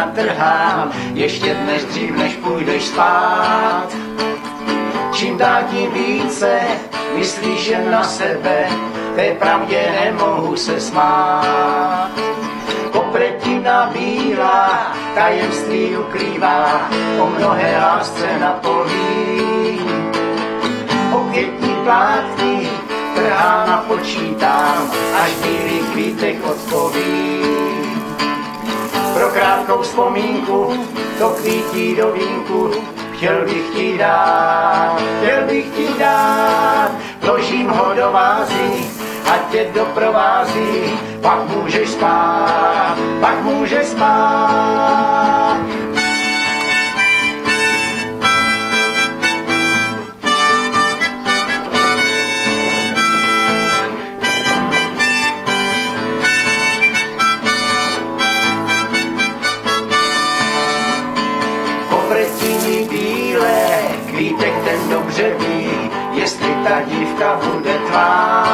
natrhám, ještě dnes dřív, než půjdeš spát. Čím dál tím více myslíš jen na sebe, té pravdě nemohu se smát. Kopretina bílá tajemství ukrývá, o mnohé lásce napoví. O květní plátky trhám a počítám, až bílý kvítek odpoví. Pro krátkou vzpomínku to kvítí do vínku, chtěl bych ti dát, vložím ho do vázy, ať tě doprovází, pak můžeš spát, pak můžeš spát. Kopretiny bílé, kvítek ten dobře ví, jestli ta dívka bude tvá.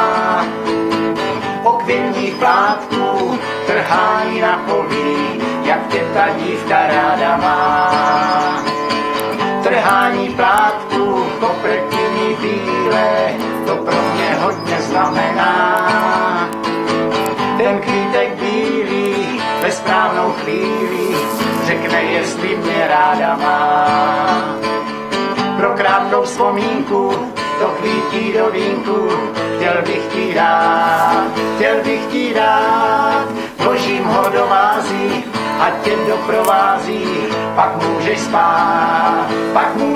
O květních plátků trhání napoví, jak tě ta dívka ráda má. Trhání plátků, kopretiny bílé, to pro mě hodně znamená. Ten kvítek bílý ve správnou chvíli řekne, jestli mě ráda má. Pro krátkou vzpomínku to kvítí do vínku, chtěl bych ti dát, vložím ho do vází, ať tě doprovází, pak můžeš spát, pak můžeš